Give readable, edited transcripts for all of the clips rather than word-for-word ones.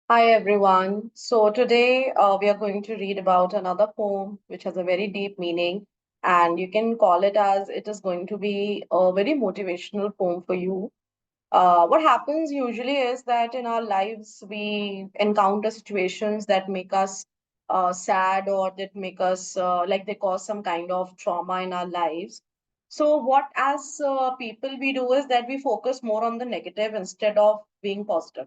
Hi everyone. So today we are going to read about another poem which has a very deep meaning, and you can call it as it is going to be a very motivational poem for you. What happens usually is that in our lives we encounter situations that make us sad or that make us like they cause some kind of trauma in our lives. So what as people we do is that we focus more on the negative instead of being positive.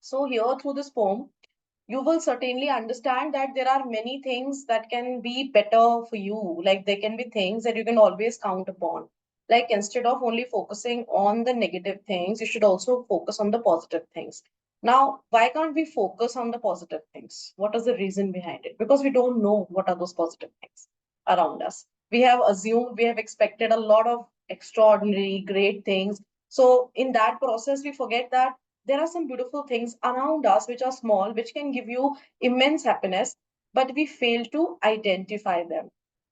So here through this poem you will certainly understand that there are many things that can be better for you. Like there can be things that you can always count upon. Like instead of only focusing on the negative things, you should also focus on the positive things. Now, why can't we focus on the positive things? What is the reason behind it? Because we don't know what are those positive things around us. We have assumed, we have expected a lot of extraordinary, great things. So in that process, we forget that there are some beautiful things around us which are small, which can give you immense happiness, but we fail to identify them.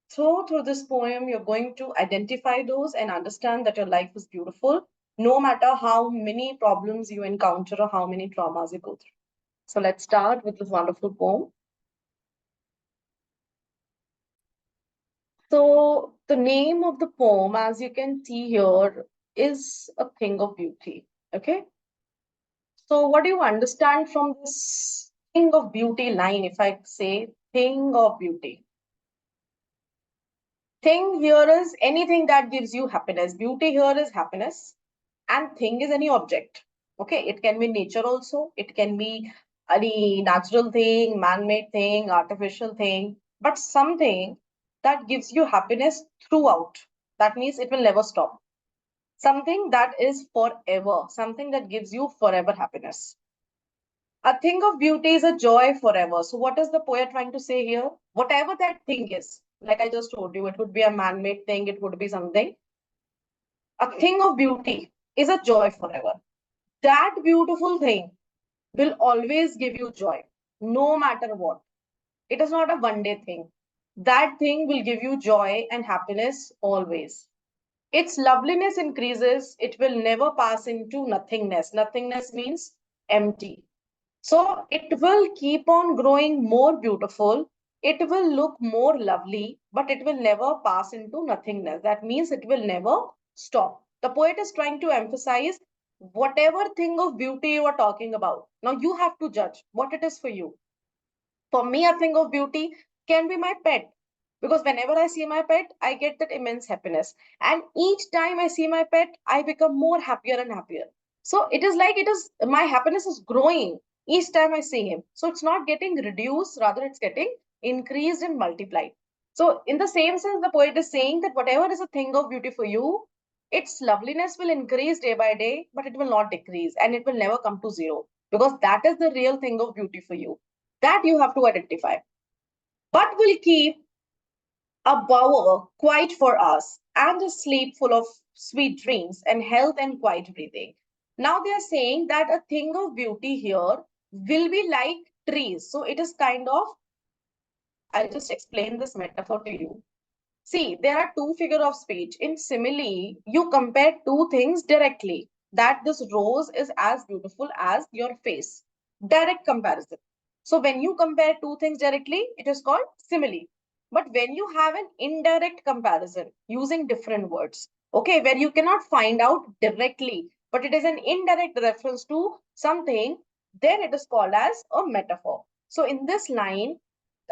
So, through this poem, you're going to identify those and understand that your life is beautiful, no matter how many problems you encounter or how many traumas you go through. So, let's start with this wonderful poem. So, the name of the poem, as you can see here, is A Thing of Beauty. Okay. So, what do you understand from this thing of beauty line? If I say thing of beauty, thing here is anything that gives you happiness. Beauty here is happiness, and thing is any object. Okay, it can be nature also, it can be any natural thing, man made thing, artificial thing, but something that gives you happiness throughout. That means it will never stop. Something that is forever, something that gives you forever happiness. A thing of beauty is a joy forever. So, what is the poet trying to say here? Whatever that thing is, like I just told you, it would be a man made thing, it would be something. A thing of beauty is a joy forever. That beautiful thing will always give you joy, no matter what. It is not a one day thing. That thing will give you joy and happiness always. Its loveliness increases, it will never pass into nothingness. Nothingness means empty. So it will keep on growing more beautiful. It will look more lovely, but it will never pass into nothingness. That means it will never stop. The poet is trying to emphasize whatever thing of beauty you are talking about. Now you have to judge what it is for you. For me, a thing of beauty can be my pet. Because whenever I see my pet, I get that immense happiness. And each time I see my pet, I become more happier and happier. So it is like it is my happiness is growing each time I see him. So it's not getting reduced, rather, it's getting increased and multiplied. So, in the same sense, the poet is saying that whatever is a thing of beauty for you, its loveliness will increase day by day, but it will not decrease and it will never come to zero because that is the real thing of beauty for you. That you have to identify. But will keep a bower quiet for us and a sleep full of sweet dreams and health and quiet breathing. Now they are saying that a thing of beauty here will be like trees. So it is kind of, I'll just explain this metaphor to you. See, there are two figure of speech. In simile, you compare two things directly. That this rose is as beautiful as your face. Direct comparison. So when you compare two things directly, it is called simile. But when you have an indirect comparison using different words, okay, where you cannot find out directly, but it is an indirect reference to something, then it is called as a metaphor. So in this line,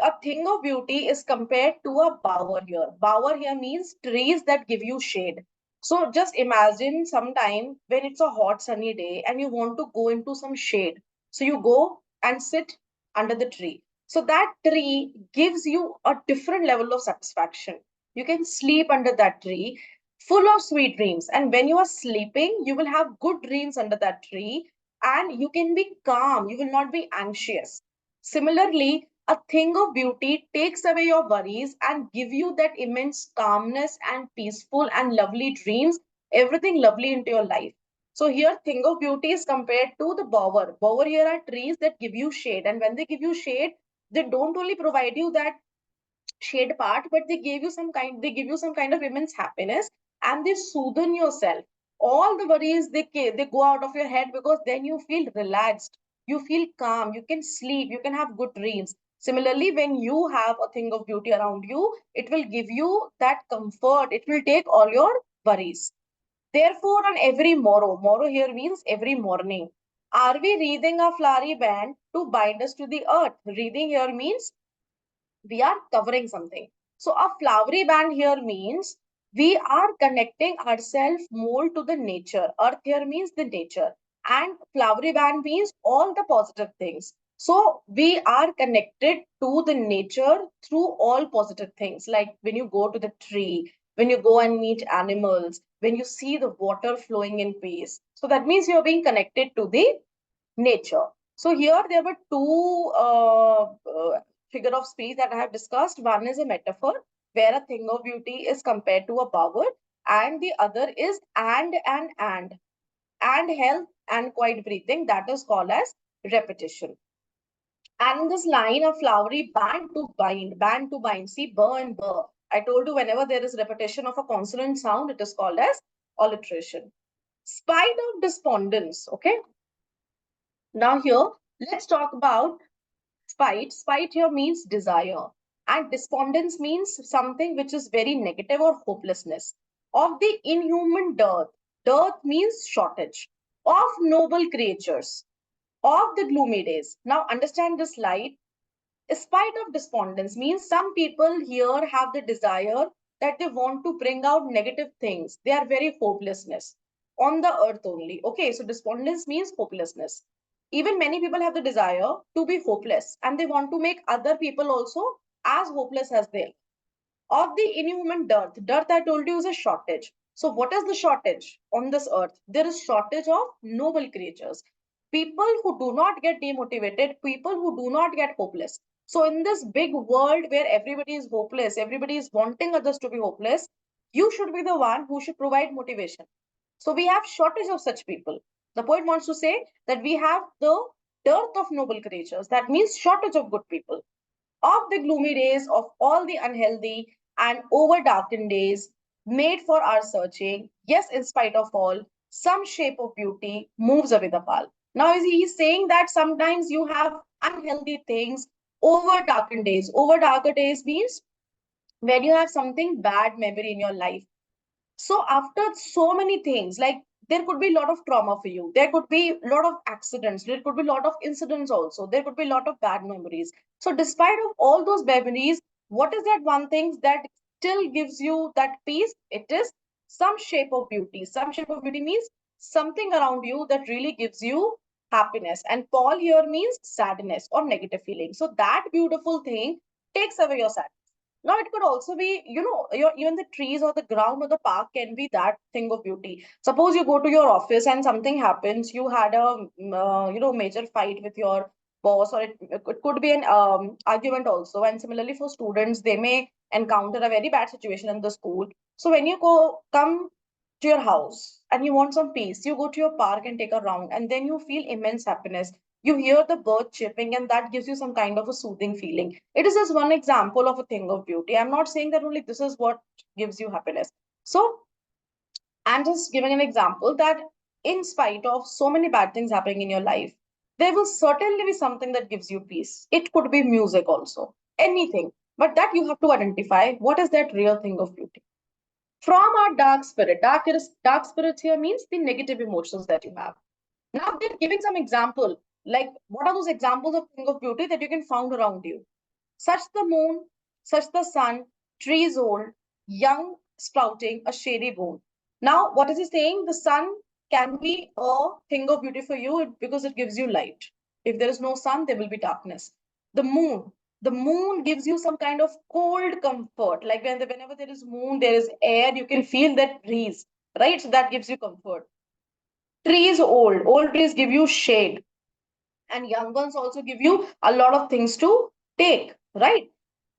a thing of beauty is compared to a bower here. Bower here means trees that give you shade. So just imagine sometime when it's a hot sunny day and you want to go into some shade. So you go and sit under the tree. So that tree gives you a different level of satisfaction. You can sleep under that tree full of sweet dreams. And when you are sleeping, you will have good dreams under that tree and you can be calm. You will not be anxious. Similarly, a thing of beauty takes away your worries and give you that immense calmness and peaceful and lovely dreams, everything lovely into your life. So here, thing of beauty is compared to the bower. Bower here are trees that give you shade, and when they give you shade, they don't only provide you that shade part, but they give you some kind of immense happiness, and they soothe yourself. All the worries they go out of your head because then you feel relaxed. you feel calm, you can sleep, you can have good dreams. Similarly, when you have a thing of beauty around you, it will give you that comfort. It will take all your worries. Therefore, on every morrow, morrow here means every morning, are we wreathing a flowery band to bind us to the earth? Wreathing here means we are covering something. So a flowery band here means we are connecting ourselves more to the nature. Earth here means the nature, and flowery band means all the positive things. So we are connected to the nature through all positive things. Like when you go to the tree, when you go and meet animals, when you see the water flowing in peace. So that means you're being connected to the nature. So here there were two figure of speech that I have discussed. One is a metaphor where a thing of beauty is compared to a power, and the other is and health and quiet breathing, that is called as repetition. And in this line of flowery band to bind, see burr and burr. I told you whenever there is repetition of a consonant sound, it is called as alliteration. Spite of despondence, okay? Now here, let's talk about spite. Spite here means desire, and despondence means something which is very negative or hopelessness. Of the inhuman dearth, dearth means shortage. Of noble creatures, of the gloomy days. Now understand this slide. Spite of despondence means some people here have the desire that they want to bring out negative things. They are very hopelessness on the earth only. Okay, so despondence means hopelessness. Even many people have the desire to be hopeless, and they want to make other people also as hopeless as they are. Of the inhuman dearth. Dearth, I told you, is a shortage. So what is the shortage on this earth? There is shortage of noble creatures. People who do not get demotivated, people who do not get hopeless. So in this big world where everybody is hopeless, everybody is wanting others to be hopeless, you should be the one who should provide motivation. So we have shortage of such people. The poet wants to say that we have the dearth of noble creatures. That means shortage of good people. Of the gloomy days, of all the unhealthy and over darkened days, made for our searching, yes, in spite of all, some shape of beauty moves away the pall. Now, he's saying that sometimes you have unhealthy things over darkened days. Over darker days means when you have something bad memory in your life. So after so many things, like there could be a lot of trauma for you, there could be a lot of accidents, there could be a lot of incidents also, there could be a lot of bad memories. So despite of all those memories, what is that one thing that still gives you that peace? It is some shape of beauty. Some shape of beauty means something around you that really gives you happiness, and Paul here means sadness or negative feeling. So that beautiful thing takes away your sadness. Now it could also be, even the trees or the ground or the park can be that thing of beauty. Suppose you go to your office and something happens, you had a major fight with your boss, or it could be an argument also. And similarly for students, they may encounter a very bad situation in the school. So when you come to your house and you want some peace, you go to your park and take a round, and then you feel immense happiness. You hear the bird chirping, and that gives you some kind of a soothing feeling. It is just one example of a thing of beauty. I'm not saying that only this is what gives you happiness. So I'm just giving an example that in spite of so many bad things happening in your life, there will certainly be something that gives you peace. It could be music also, anything, but that you have to identify what is that real thing of beauty. From our dark spirit, dark spirits here means the negative emotions that you have. Now they're giving some example, like what are those examples of thing of beauty that you can find around you? Such the moon, such the sun, trees old, young sprouting, a shady bone. Now, what is he saying? The sun can be a thing of beauty for you because it gives you light. If there is no sun, there will be darkness. The moon, the moon gives you some kind of cold comfort. Like whenever there is moon, there is air, you can feel that breeze, right? So that gives you comfort. Trees old trees give you shade, and young ones also give you a lot of things to take, right?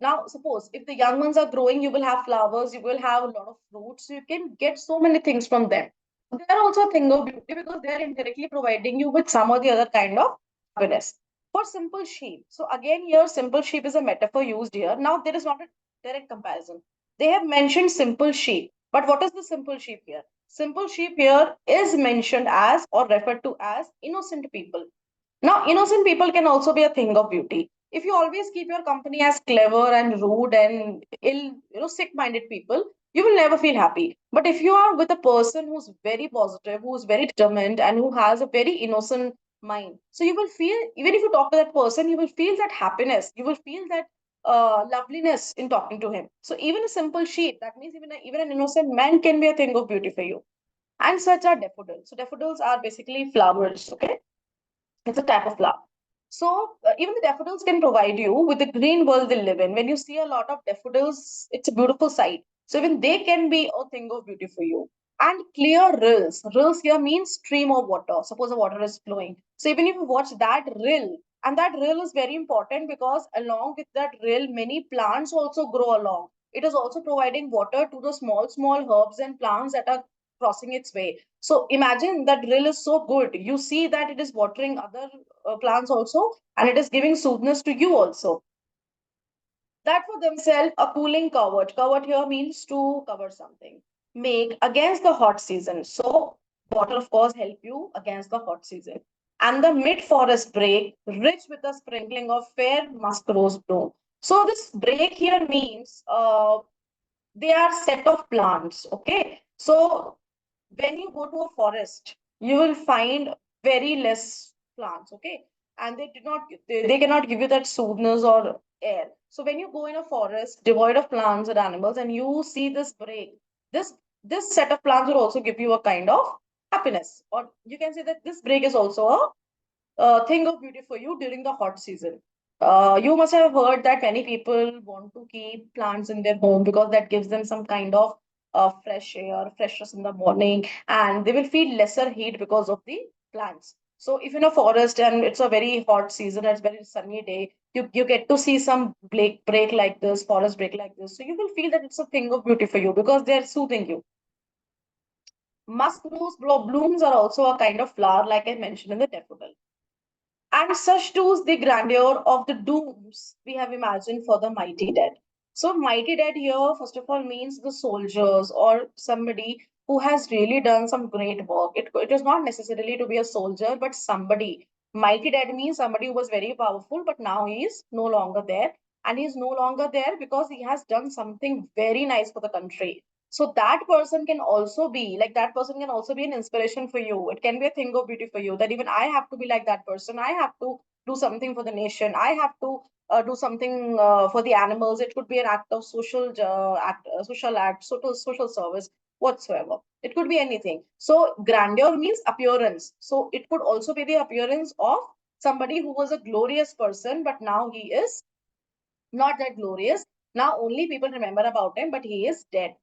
Now suppose if the young ones are growing, you will have flowers, you will have a lot of fruits, so you can get so many things from them. They are also a thing of beauty because they are indirectly providing you with some or the other kind of happiness. For simple sheep, so again here simple sheep is a metaphor used here. Now there is not a direct comparison. They have mentioned simple sheep, but what is the simple sheep here? Simple sheep here is mentioned as or referred to as innocent people. Now, innocent people can also be a thing of beauty. If you always keep your company as clever and rude and ill, sick-minded people, you will never feel happy. But if you are with a person who's very positive, who's very determined, and who has a very innocent mind, so you will feel, even if you talk to that person, you will feel that happiness, you will feel that loveliness in talking to him. So even a simple sheep, that means even an innocent man can be a thing of beauty for you. And such are daffodils. So daffodils are basically flowers, okay? It's a type of flower. So even the daffodils can provide you with the green world they live in. When you see a lot of daffodils, it's a beautiful sight. So even they can be a thing of beauty for you. And clear rills. Rills here means stream of water. Suppose the water is flowing. So even if you watch that rill, and that rill is very important because along with that rill, many plants also grow along. It is also providing water to the small, small herbs and plants that are crossing its way. So imagine that drill is so good. You see that it is watering other plants also, and it is giving soothness to you also. That for themselves a cooling covert. Covert here means to cover something. Make against the hot season. So water of course help you against the hot season. And the mid forest break, rich with a sprinkling of fair musk rose bloom. So this break here means they are set of plants. Okay, so when you go to a forest, you will find very less plants, okay? And they cannot give you that soothness or air. So when you go in a forest devoid of plants or animals and you see this break, this this set of plants will also give you a kind of happiness. Or you can say that this break is also a thing of beauty for you during the hot season. You must have heard that many people want to keep plants in their home because that gives them some kind of fresh air, freshness in the morning, and they will feel lesser heat because of the plants. So, if in a forest and it's a very hot season, it's very sunny day, you get to see some break like this, forest break like this. So, you will feel that it's a thing of beauty for you because they're soothing you. Musk rose blooms are also a kind of flower, like I mentioned in the daffodil. And such too is the grandeur of the dooms we have imagined for the mighty dead. So, mighty dead here, first of all, means the soldiers or somebody who has really done some great work. It is not necessarily to be a soldier, but somebody. Mighty dead means somebody who was very powerful, but now he is no longer there. And he is no longer there because he has done something very nice for the country. So that person can also be like that person can also be an inspiration for you. It can be a thing of beauty for you that even I have to be like that person. I have to do something for the nation. I have to do something for the animals. It could be an act of social act, social service, whatsoever. It could be anything. So grandeur means appearance. So it could also be the appearance of somebody who was a glorious person, but now he is not that glorious. Now only people remember about him, but he is dead.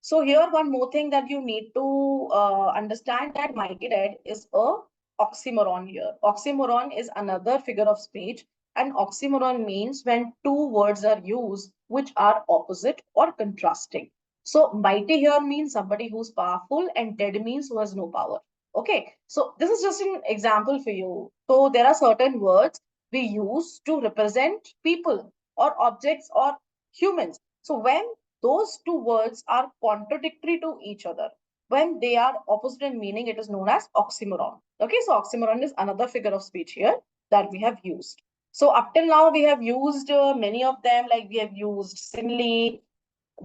So here, one more thing that you need to understand that mighty dead is a oxymoron here. Oxymoron is another figure of speech, and oxymoron means when two words are used which are opposite or contrasting. So mighty here means somebody who's powerful, and dead means who has no power. Okay, so this is just an example for you. So there are certain words we use to represent people or objects or humans. So when those two words are contradictory to each other. When they are opposite in meaning, it is known as oxymoron. Okay, so oxymoron is another figure of speech here that we have used. So up till now, we have used many of them, like we have used simile,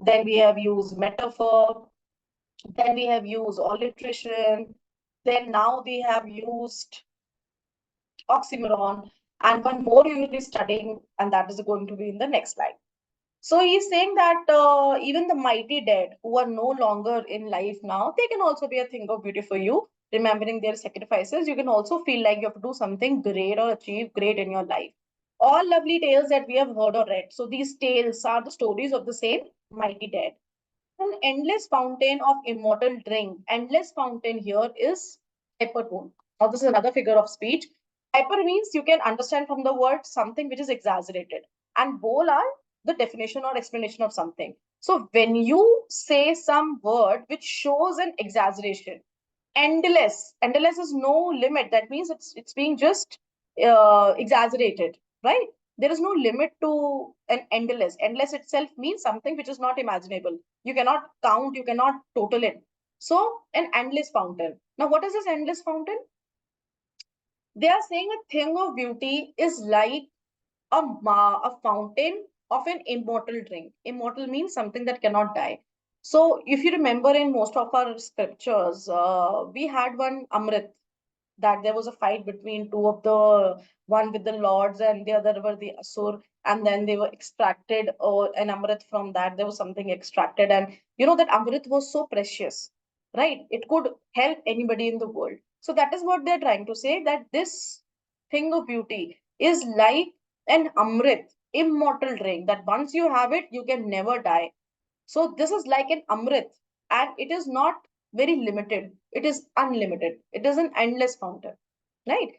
then we have used metaphor, then we have used alliteration, then now we have used oxymoron, and one more you will be studying, and that is going to be in the next slide. So he's saying that even the mighty dead who are no longer in life now, they can also be a thing of beauty for you. Remembering their sacrifices, you can also feel like you have to do something great or achieve great in your life. All lovely tales that we have heard or read. So these tales are the stories of the same mighty dead. An endless fountain of immortal drink. Endless fountain here is hypertone. Now, this is another figure of speech. Hyper means you can understand from the word something which is exaggerated, and bol are the definition or explanation of something. So, when you say some word which shows an exaggeration, endless is no limit. That means it's being just exaggerated, right? There is no limit to an endless itself means something which is not imaginable. You cannot count, you cannot total it. So an endless fountain. Now what is this endless fountain? They are saying a thing of beauty is like a fountain of an immortal drink. Immortal means something that cannot die. So, if you remember in most of our scriptures, we had one Amrit, that there was a fight between two of the one with the lords and the other were the Asur, and then they were extracted an Amrit from that. There was something extracted, and that Amrit was so precious, right? It could help anybody in the world. So that is what they're trying to say, that this thing of beauty is like an Amrit, immortal drink, that once you have it, you can never die. So this is like an Amrit, and it is not very limited. It is unlimited. It is an endless fountain, right?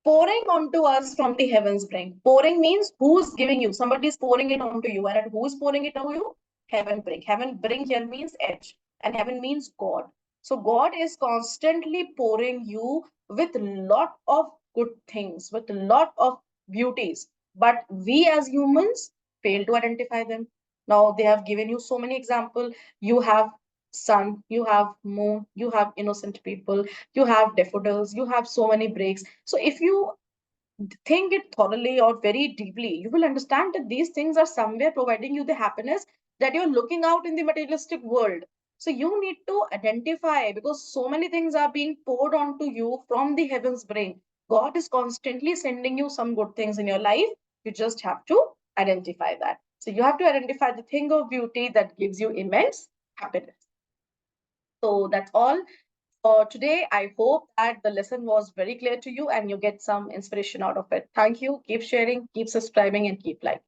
Pouring onto us from the heavens bring. Pouring means who's giving you. Somebody is pouring it onto you, and who's pouring it onto you? Heaven bring. Heaven bring here means edge, and heaven means God. So God is constantly pouring you with lot of good things, with lot of beauties. But we as humans fail to identify them. Now they have given you so many examples. You have sun, you have moon, you have innocent people, you have daffodils, you have so many breaks. So if you think it thoroughly or very deeply, you will understand that these things are somewhere providing you the happiness that you're looking out in the materialistic world. So you need to identify, because so many things are being poured onto you from the heavens brain. God is constantly sending you some good things in your life. You just have to identify that. So you have to identify the thing of beauty that gives you immense happiness. So that's all for today. I hope that the lesson was very clear to you and you get some inspiration out of it. Thank you. Keep sharing, keep subscribing, and keep liking.